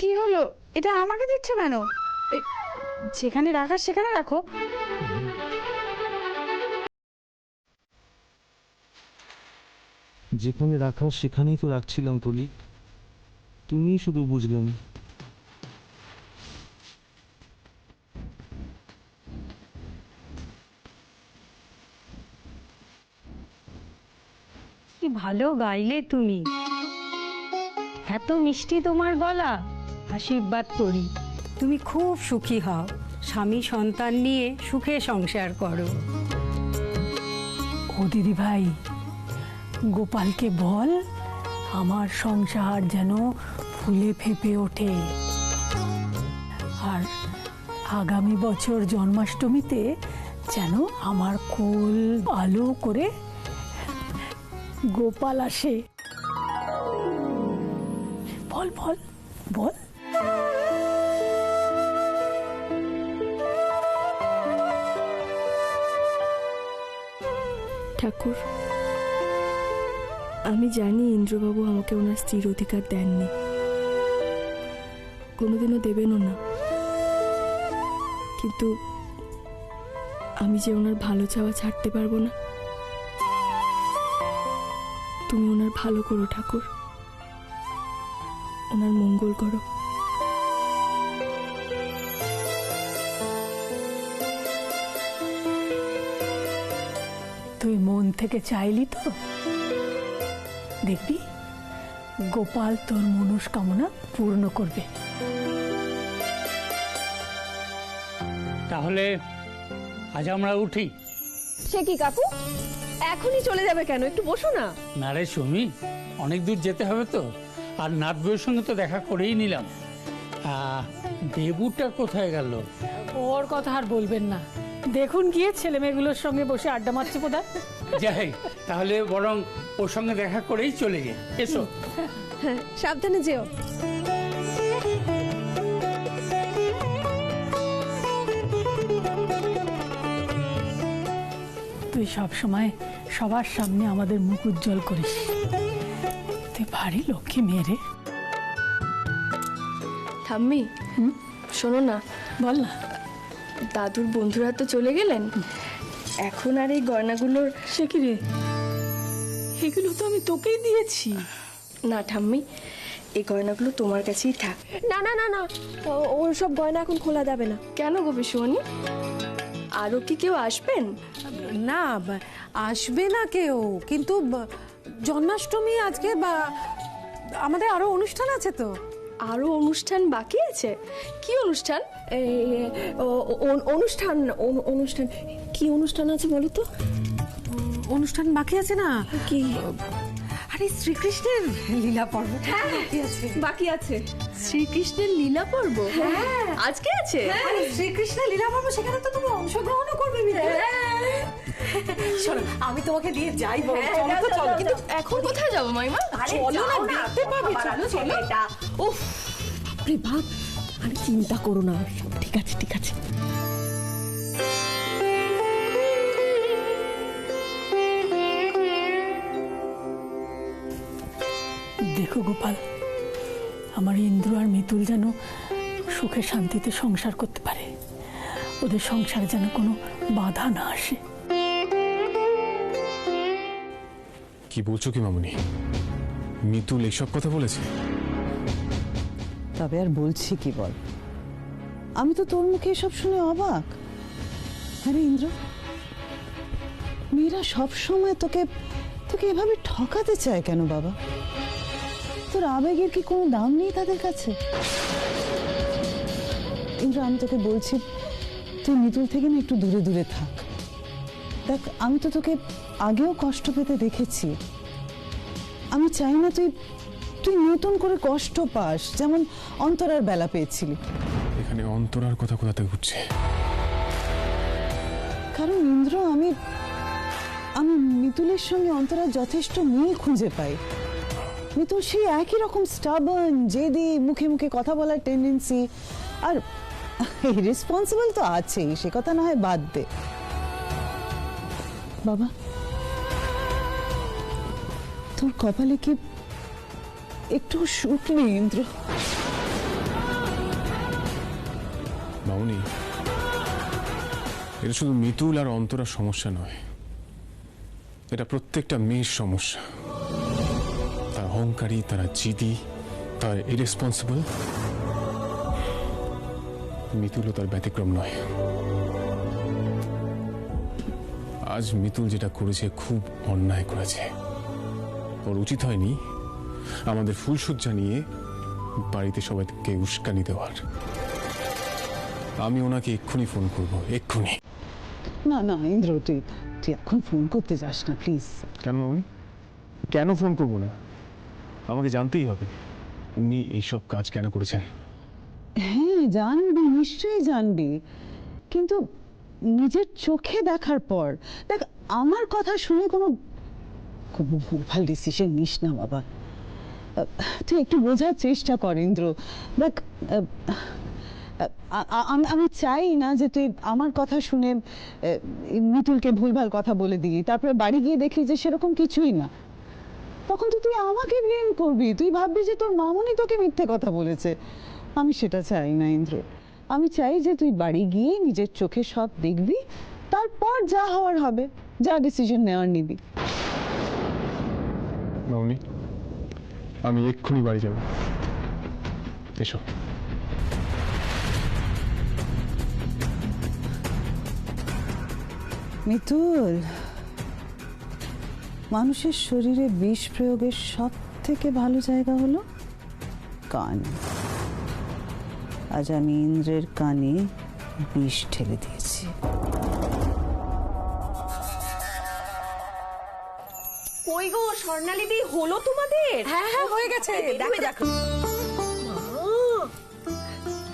কি হলো? এটা আমাকে দিচ্ছ কেন? যেখানে রাখার সেখানে রাখো। যেখানে রাখার সেখানেই তো রাখছিলাম তুলি, তুমি শুধু বুঝলে না। কি ভালো গাইলে তুমি, এত মিষ্টি তোমার গলা। আশীর্বাদ করি তুমি খুব সুখী হও, স্বামী সন্তান নিয়ে সুখে সংসার করো। ও দিদি ভাই, গোপালকে বল আমার সংসার যেন ফুলে ফেপে ওঠে, আর আগামী বছর জন্মাষ্টমীতে যেন আমার কোল আলো করে গোপাল আসে। বল বল বল। ঠাকুর, আমি জানি ইন্দ্রবাবু আমাকে ওনার স্ত্রীর অধিকার দেননি, কোনোদিনও দেবেনও না, কিন্তু আমি যে ওনার ভালো চাওয়া ছাড়তে পারবো না। তুমি ওনার ভালো করো ঠাকুর, ওনার মঙ্গল করো। তুই মন থেকে চাইলি তো, দেখবি গোপাল তোর মনস্কামনা পূর্ণ করবে। তাহলে আজ আমরা উঠি। সে কি কাকু, এখনই চলে যাবে কেন? একটু বসো না। না রে সুমি, অনেক দূর যেতে হবে তো, আর নাত বউয়ের সঙ্গে তো দেখা করেই নিলাম। দেবুটা কোথায় গেল? ওর কথা আর বলবেন না, দেখুন গিয়ে ছেলে মেয়েগুলোর সঙ্গে বসে আড্ডা মারছে বোধহয়। যাই, তাহলে বরং ওর সঙ্গে দেখা করেই চলে যাই। এসো। হ্যাঁ, সাবধানে যেও। তুই সব সময় সবার সামনে আমাদের মুখ উজ্জ্বল করিস, তুই ভারী লক্ষ্মী মেয়ে রে। ঠাম্মি, শোনো না। বল না। দাদুর বন্ধুরা তো চলে গেলেন, এখন আর এই গয়নাগুলোর। সে কি রে, এগুলো তো আমি তোকেই দিয়েছি। না ঠাম্মি, এই গয়নাগুলো তোমার কাছেই থাক। না না না না, ওর সব গয়না এখন খোলা যাবে না। কেন গো পিসুমণি, আরও কি কেউ আসবেন? না, আসবে না কেউ, কিন্তু জন্মাষ্টমী আজকে আমাদের আরো অনুষ্ঠান আছে তো। আরো অনুষ্ঠান বাকি আছে? কি অনুষ্ঠান? অনুষ্ঠান অনুষ্ঠান কি অনুষ্ঠান আছে বলো তো? অনুষ্ঠান বাকি আছে না? কি? আরে শ্রীকৃষ্ণের লীলা পর্ব বাকি আছে। শ্রীকৃষ্ণের লীলা পর্ব আজকে আছে? শ্রীকৃষ্ণের লীলা পর্ব, সেখানে তো তুমি অংশগ্রহণও করবে। শোনো, আমি তোমাকে দিয়ে যাই, চলো তো চলো। কিন্তু এখন কোথায় যাবো মাইমা? চলো না, দেখতে পাবে। চলো চলো। উফ রে বাপ, আরে চিন্তা করো না, সব ঠিক আছে ঠিক আছে। দেখো গোপাল, আমার ইন্দ্র আর মিতুল যেন সুখে শান্তিতে সংসার করতে পারে, ওদের সংসারে যেন কোনো বাধা না আসে। কি বলছো কি মামুনি? মিতুল এইসব কথা বলেছে? তবে আর বলছি কি বল, আমি তো তোর মুখে এসব শুনে অবাক। আরে ইন্দ্র, মেয়েরা সব সময় তোকে তোকে এভাবে ঠকাতে চায় কেন বাবা? তোর আবেগের কি কোনো দাম নেই তাদের কাছে? ইন্দ্র, আমি তোকে বলছি, তুই মিতুল থেকে না একটু দূরে দূরে থাক। দেখ, আমি তো তোকে আগেও কষ্ট পেতে দেখেছি। আমি চাই না তুই তুই নতুন করে কষ্ট পাস, যেমন অন্তরার বেলা পেয়েছিলি। এখানে অন্তরার কথা কোথাতে ঘুরছে? কারণ ইন্দ্র, আমি মিতুলের সঙ্গে অন্তরার যথেষ্ট মিল খুঁজে পাই। মিতুল সেই একই রকম স্টাবার্ন, জেদি, মুখে মুখে কথা বলার টেন্ডেন্সি, আর রেসপন্সিবল তো আছেই, সে কথা না হয় বাদ দে। বাবা, তোর কপালে কি একটু সুখ নেই ইন্দ্র? মামুনি, এটা শুধু মিতুল আর অন্তরার সমস্যা নয়, এটা প্রত্যেকটা মেয়ের সমস্যা। তারা অহংকারী, তারা জিদি, তারা ইরেসপন্সিবল। মিতুলও তার ব্যতিক্রম নয়। আজ মিতুল যেটা করেছে খুব অন্যায় করেছে। ওর উচিত হয়নি আমাদের ফুলসজ্জা নিয়ে বাড়িতে সবাইকে উস্কানি দেওয়ার। আমি ওনাকে এক্ষুনি ফোন করব, এক্ষুনি। না না ইন্দ্র, তুই এখন ফোন করতে যাস না প্লিজ। কেন মামনি, কেন ফোন করবো না? আমাকে জানতেই হবে উনি এইসব কাজ কেন করেছেন। হ্যাঁ জানবি, নিশ্চয়ই জানবি, কিন্তু নিজের চোখে দেখার পর দেখ, আমার কথা শুনে কোনো ভুলভাল ডিসিশন নিস না বাবা। তুই একটু বোঝার চেষ্টা কর ইন্দ্র। দেখ, আমি চাই না যে তুই আমার কথা শুনে মিতুলকে ভুলভাল কথা বলে দিই, তারপরে বাড়ি গিয়ে দেখলি যে সেরকম কিছুই না। তখন তো তুই আমাকে ব্লেম করবি, তুই ভাববি যে তোর মামুনি তোকে মিথ্যে কথা বলেছে। আমি সেটা চাই না ইন্দ্র। আমি চাই যে তুই বাড়ি গিয়ে নিজের চোখে সব দেখবি, তারপর যা হওয়ার হবে, যা ডিসিশন নেওয়ার নিবি। মামনি, আমি এক্ষুনি বাড়ি যাব। এসো। মিতুল, মানুষের শরীরে বিষ প্রয়োগের সব থেকে ভালো জায়গা হলো কান। আজ আমি ইন্দ্রের কানে বিষ ঢেলে দিয়েছি। কই গো স্বর্ণালী দি, হলো তোমাদের? হ্যাঁ হ্যাঁ হয়ে গেছে, দেখো দেখো।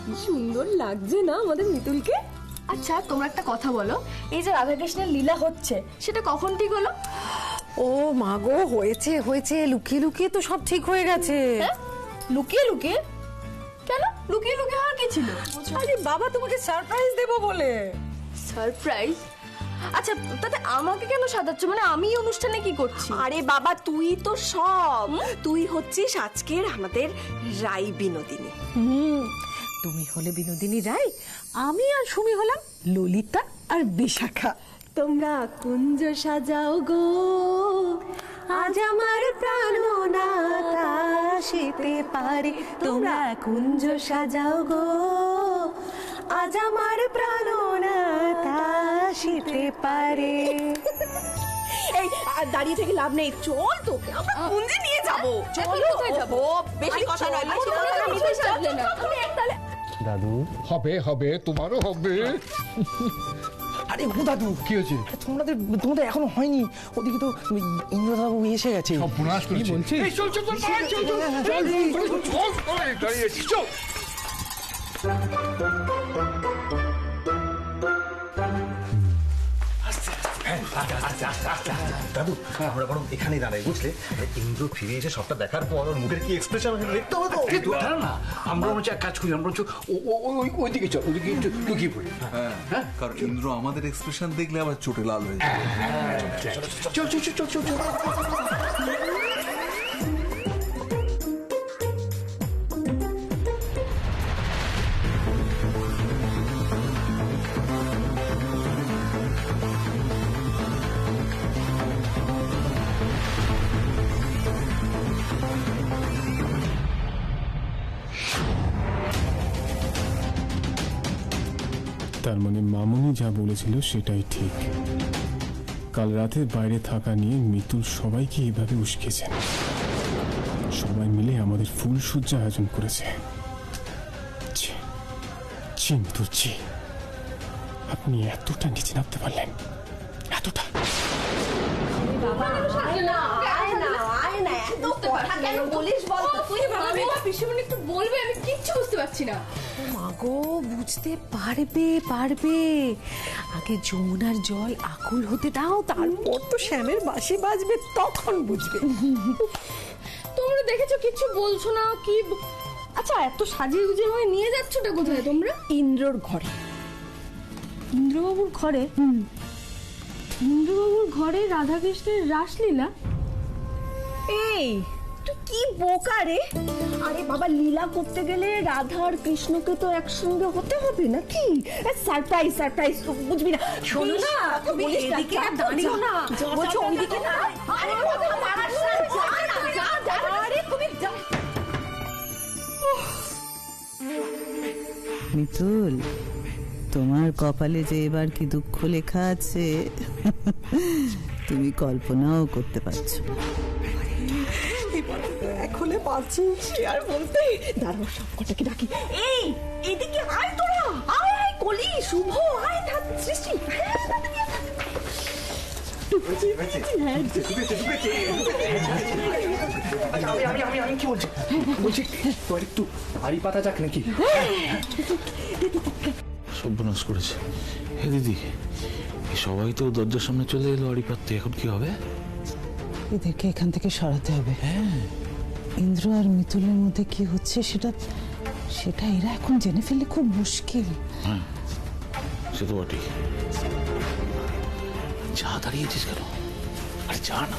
কি সুন্দর লাগছে না আমাদের মিতুলকে। আচ্ছা তোমরা একটা কথা বলো, এই যে রাধাকৃষ্ণের লীলা হচ্ছে সেটা কখন ঠিক হলো? ও মা গো, হয়েছে হয়েছে, লুকিয়ে লুকিয়ে তো সব ঠিক হয়ে গেছে। লুকিয়ে লুকিয়ে? কেন লুকিয়ে লুকিয়ে হওয়ার কি ছিল? আরে বাবা তোমাকে সারপ্রাইজ দেবো বলে। সারপ্রাইজ? আচ্ছা তাতে আমাকে কেন সাজাচ্ছ? মানে আমি অনুষ্ঠানে কি করছি? আরে বাবা তুই তো সব, তুই হচ্ছিস আজকের আমাদের রাই বিনোদিনী। তুমি হলে বিনোদিনী রায়, আমি আর সুমি হলাম ললিতা আর বিশাখা। তোমরা কুঞ্জ সাজাও গো, আজ আমার প্রাণনাথ আসিতে পারে। তোমরা কুঞ্জ সাজাও গো, আজ আমার প্রাণনাথ আসিতে পারে। এই দাঁড়িয়ে থেকে লাভ নেই, চল তোকে আমরা কুঞ্জে নিয়ে যাবো। চলো, কোথায় যাবো? বেশি কথা নয়, বেশি কথা নয়, বেশি সাজলে না। দাদু, হবে হবে, তোমারও হবে। আরে ও দাদু, কি হয়েছে? তোমাদের এখনো হয়নি, ওদিকে তো ইন্দ্রবাবু এসে গেছে। কি বলছিস? চল চল চল চল চল চল দাঁড়িয়ে আছিস, চল। দাদু, আমরা বরং এখানেই দাঁড়াই, বুঝলে? ইন্দ্র ফিরে এসে সবটা দেখার পর ওর মুখের কি এক্সপ্রেশন দেখতে হবে তো। না আমরা বলছি এক কাজ করি, আমরা বলছি ওইদিকে চল, ওইদিকে একটু লুকিয়ে পড়ি। হ্যাঁ, কারণ ইন্দ্র আমাদের এক্সপ্রেশন দেখলে আবার চোটে লাল হয়ে যায়। চল চল চল চল চল। তার মানে মামুনি যা বলেছিল সেটাই ঠিক। কাল রাতে বাইরে থাকা নিয়ে মিতুল সবাইকে এইভাবে উস্কেছেন। সবাই মিলে আমাদের ফুলসজ্জা আয়োজন করেছে। মিতুল জি, আপনি এতটা নিচে নামতে পারলেন, এতটা? মাগো বুঝতে পারবে পারবে, আগে যমুনার জল আকুল হতে দাও, তারপর তো শ্যামের বাঁশি বাজবে, তখন বুঝবে। তোমরা দেখেছো কিছু বলছো না কি? আচ্ছা এত সাজিয়ে গুজিয়ে হয়ে নিয়ে যাচ্ছোটা কোথায় তোমরা? ইন্দ্রর ঘরে। ইন্দ্রবাবুর ঘরে? ইন্দ্রবাবুর ঘরে রাধাকৃষ্ণের রাসলীলা? এই তুই কি বোকা রে! আরে বাবা, লীলা করতে গেলে রাধা আর কৃষ্ণকে তো একসঙ্গে হতে হবে নাকি? সারপ্রাইজ সারপ্রাইজ, বুঝবি না? শোনো না, তুমি এদিকে দাঁড়িও না, বলছো ওইদিকে না। আরে কথা মারার না, যা না, যা যা। আরে তুমি যা। মিতুল, তোমার কপালে যে এবার কি দুঃখ লেখা আছে তুমি কল্পনাও করতে পারছো না। এখনো পাচ্ছি সে আর বলতে। দাঁড়াও, সব কটাকে ডাকি। এই এদিকে আয় তোরা, আয় আয়, কলি, শুভ, আয়, সৃষ্টি। আমি কি বলছি বলছি তোর একটু হাড়ি পাতা যাক নাকি? সর্বনাশ করেছে। হে দিদি, সবাই তো দরজার সামনে চলে এলো আড়ি পাততে, এখন কি হবে? এদেরকে এখান থেকে সরাতে হবে। হ্যাঁ, ইন্দ্র আর মিতুলের মধ্যে কি হচ্ছে সেটা সেটা এরা এখন জেনে ফেললে খুব মুশকিল। হ্যাঁ, সে তো বটেই। যা দাঁড়িয়েছিস কেন? আরে যা না।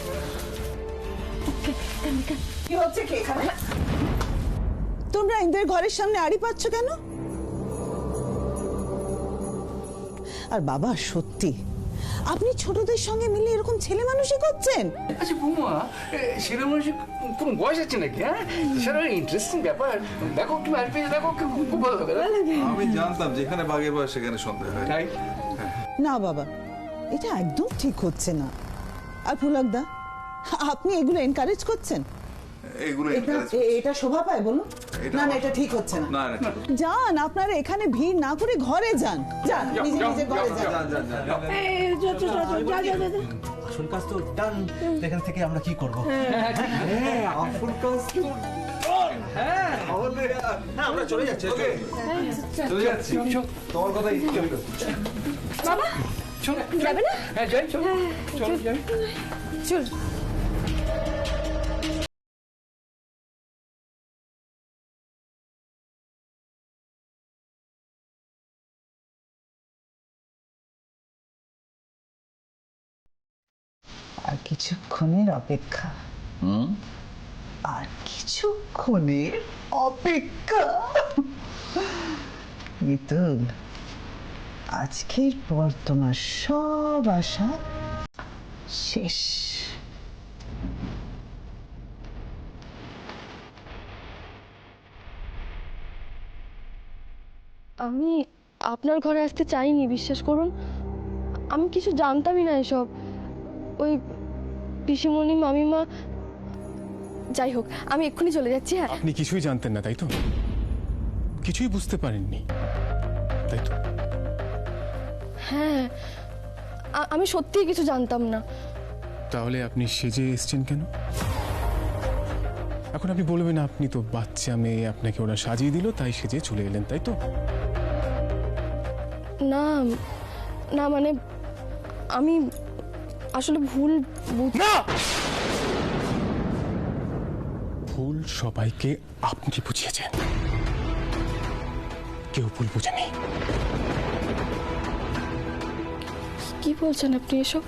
কি হচ্ছে কি এখানে? তোমরা ইন্দ্রের ঘরের সামনে আড়ি পাচ্ছ কেন? আর বাবা, সত্যি আপনি ছোটদের সঙ্গে মিলে এরকম ছেলে মানুষই করছেন? আচ্ছা বৌমা, সেরকম কোন বয়স আছে নাকি? হ্যাঁ, সেটা ইন্টারেস্টিং ব্যাপার। দেখো, তুমি আর পেয়ে দেখো, খুব ভালো হবে। আমি জানতাম যেখানে বাঘের বয়স সেখানে সন্দেহ হয়। তাই না বাবা, এটা একদম ঠিক হচ্ছে না। আর পুলকদা, আপনি এগুলো এনকারেজ করছেন? এগুলো এটা শোভা পায় বলুন? এটা- না না, এটা ঠিক হচ্ছে না। না না, ঠিক আছে। যান, আপনারা এখানে ভিড় না করে ঘরে যান। যান, নিজে নিজে ঘরে যান। আসল কাজ তো ডান, এখান থেকে আমরা কি করব? আসল কাজ তো হ্যাঁ, আমরা চলে যাচ্ছি। চলে যাচ্ছি। তোমার কথাই বাবা, যাবে না? হ্যাঁ, যাই, চল চল যাই। চল। আর কিছুক্ষণের অপেক্ষা। আর কিছুক্ষণের অপেক্ষা। মিতুল, আজকের পর তোমার সব আশা শেষ। আমি আপনার ঘরে আসতে চাইনি, বিশ্বাস করুন। আমি কিছু জানতামই না এসব। ওই পিসিমণি, মামিমা, যাই হোক, আমি এক্ষুনি চলে যাচ্ছি। হ্যাঁ, আপনি কিছুই জানতেন না, তাই তো? কিছুই বুঝতে পারেননি, তাই তো? হ্যাঁ, আমি সত্যিই কিছু জানতাম না। তাহলে আপনি সেজে এসছেন কেন? এখন আপনি বলবেন আপনি তো বাচ্চা মেয়ে, আপনাকে ওরা সাজিয়ে দিল তাই সেজে চলে এলেন, তাই তো? না না, মানে আমি আসলে ভুল না, ভুল সবাইকে আপনি বুঝিয়েছেন, কেউ ভুল বুঝেনি। কি বলছেন আপনি এসব?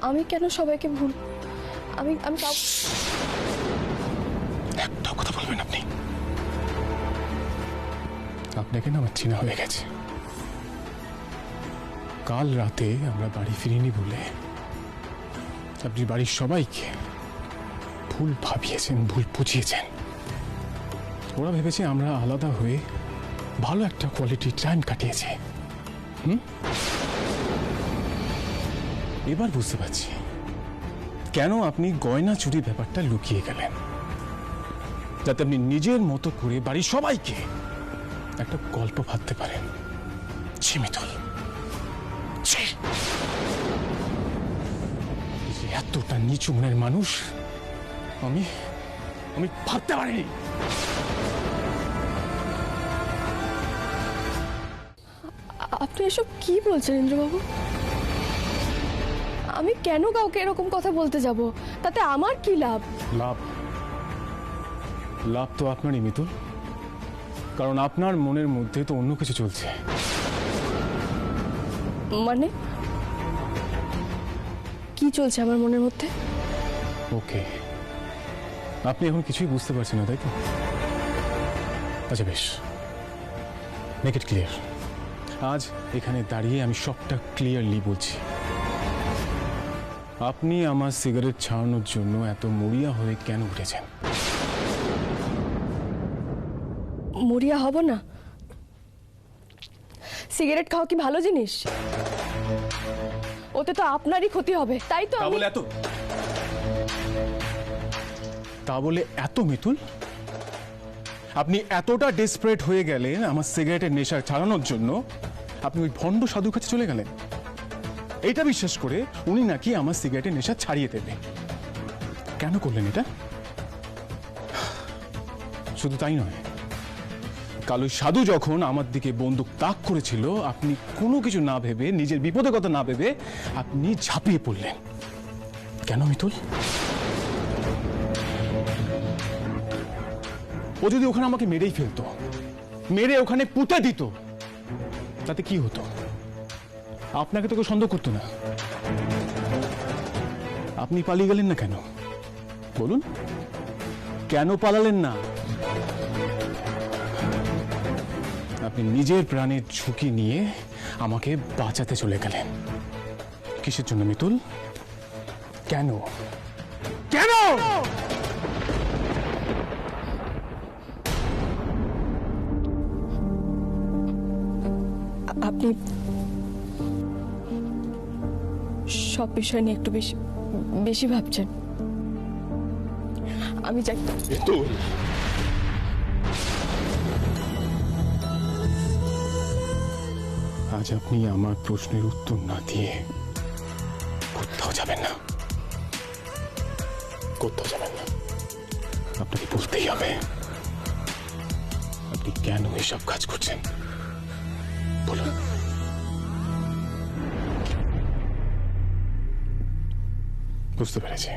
আমি কেন সবাইকে ভুল? আমি আমি একটা কথা বলবেন আপনি? আপনাকে না আমার চেনা হয়ে গেছে। কাল রাতে আমরা বাড়ি ফিরিনি বলে আপনি বাড়ির সবাইকে ভুল ভাবিয়েছেন, ভুল বুঝিয়েছেন। ওরা ভেবেছে আমরা আলাদা হয়ে ভালো একটা কোয়ালিটি টাইম কাটিয়েছে। এবার বুঝতে পারছি কেন আপনি গয়না চুরি ব্যাপারটা লুকিয়ে গেলেন, যাতে আপনি নিজের মতো করে বাড়ির সবাইকে একটা গল্প ভাবতে পারেন। মিতুল, এতটা নিচু মনের মানুষ আমি আমি ভাবতে পারিনি। আপনি এসব কি বলছেন ইন্দ্রবাবু? আমি কেন কাউকে এরকম কথা বলতে যাব? তাতে আমার কি লাভ? লাভ লাভ তো আপনারই মিতুল, কারণ আপনার মনের মধ্যে তো অন্য কিছু চলছে। মানে কি চলছে আমার মনের মধ্যে? ওকে, আপনি এখন কিছুই বুঝতে পারছেন না, তাই তো? আচ্ছা বেশ, মেক ইট ক্লিয়ার। আজ এখানে দাঁড়িয়ে আমি সবটা ক্লিয়ারলি বলছি। আপনি আমার সিগারেট ছাড়ানোর জন্য এত মরিয়া হয়ে কেন উঠেছেন? মরিয়া হব না? সিগারেট খাওয়া কি ভালো জিনিস? ওতে তো আপনারই ক্ষতি হবে, তাই তো তা বলে এত মিতুল, আপনি এতটা ডেসপারেট হয়ে গেলেন আমার সিগারেটের নেশা ছাড়ানোর জন্য, আপনি ওই ভণ্ড সাধুর কাছে চলে গেলেন এটা বিশ্বাস করে উনি নাকি আমার সিগারেটের নেশা ছাড়িয়ে দেবে। কেন করলেন এটা? শুধু তাই নয়, কাল ওই সাধু যখন আমার দিকে বন্দুক তাক করেছিল, আপনি কোনো কিছু না ভেবে, নিজের বিপদের কথা না ভেবে আপনি ঝাঁপিয়ে পড়লেন। কেন মিতুল? ও যদি ওখানে আমাকে মেরেই ফেলতো, মেরে ওখানে পুঁতে দিত, তাতে কি হতো? আপনাকে তো কেউ সন্দেহ করতো না। আপনি পালিয়ে গেলেন না কেন? বলুন, কেন পালালেন না? আপনি নিজের প্রাণের ঝুঁকি নিয়ে আমাকে বাঁচাতে চলে গেলেন। কিসের জন্য মিতুল? কেন? কেন? আপনি সব বিষয় নিয়ে একটু বেশি ভাবছেন। আমি চাই আজ আপনি আমার প্রশ্নের উত্তর না দিয়ে কোথাও যাবেন না, কোথাও যাবেন না। আপনাকে বলতেই হবে আপনি কেন এসব কাজ করছেন। বলুন। বুঝতে পেরেছি।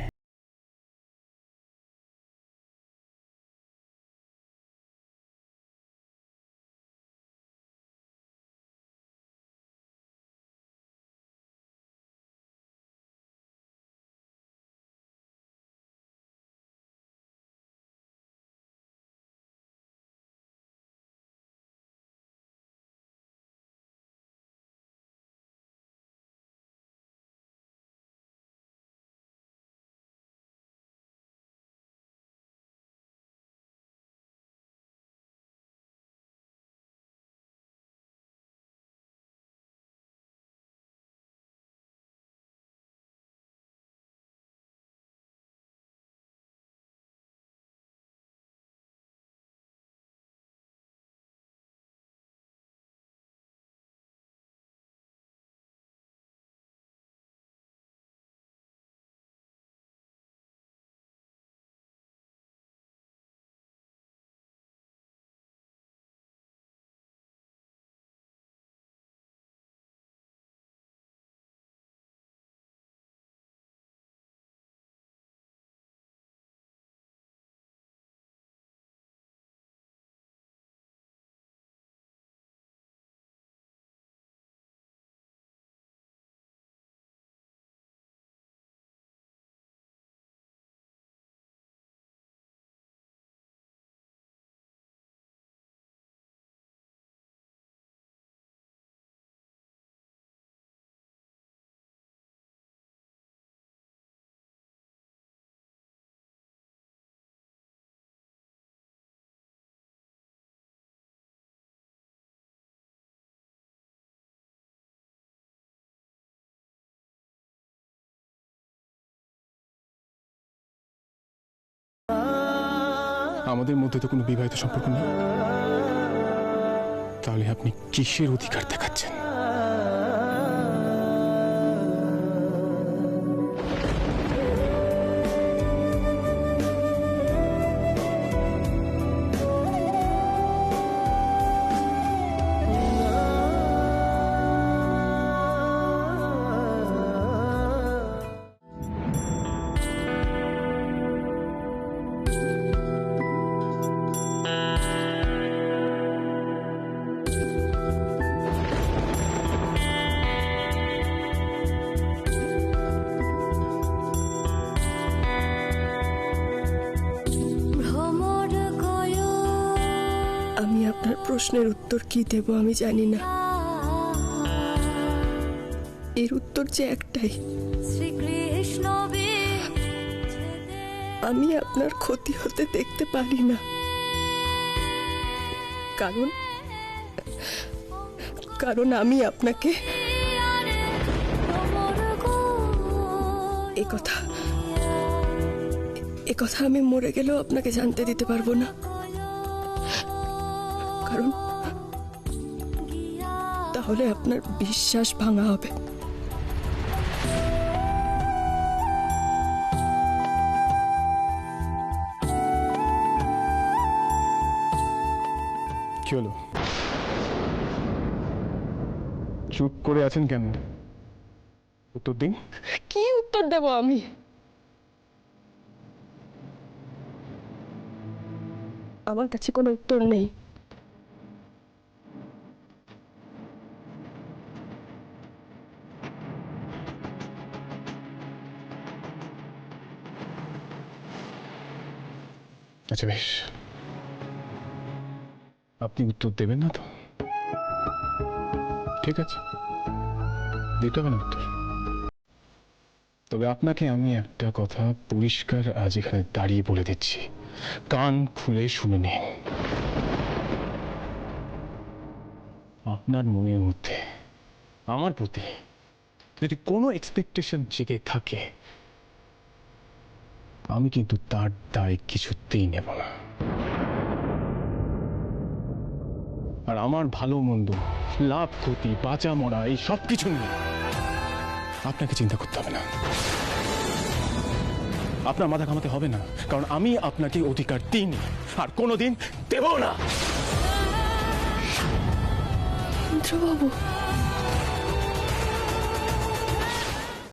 আমাদের মধ্যে তো কোনো বিবাহিত সম্পর্ক নেই, তাহলে আপনি কিসের অধিকার দেখাচ্ছেন? প্রশ্নের উত্তর কি দেব আমি জানি না। এর উত্তর যে একটাই, আমি আপনার ক্ষতি হতে দেখতে পারি না। কারণ আমি আপনাকে এ কথা আমি মরে গেলেও আপনাকে জানতে দিতে পারবো না। কারণ তাহলে আপনার বিশ্বাস ভাঙা হবে। কি হলো? চুপ করে আছেন কেন? উত্তর দিন। কি উত্তর দেব আমি? আমার কাছে কোনো উত্তর নেই। আচ্ছা বেশ, আপনি উত্তর দেবেন না তো? ঠিক আছে, দিতে হবে না উত্তর। তবে আপনাকে আমি একটা কথা পরিষ্কার আজ এখানে দাঁড়িয়ে বলে দিচ্ছি, কান খুলে শুনে নিন। আপনার মনের মধ্যে আমার প্রতি যদি কোনো এক্সপেকটেশন জেগে থাকে, আমি কিন্তু তার দায় কিছুতেই নেব না। আর আমার ভালো মন্দ, লাভ ক্ষতি, বাঁচা মরা, এই সব কিছু নিয়ে আপনাকে চিন্তা করতে হবে না। আপনার মাথা ঘামাতে হবে না, কারণ আমি আপনাকে অধিকার দিইনি আর কোনোদিন দেব না। ইন্দ্রবাবু,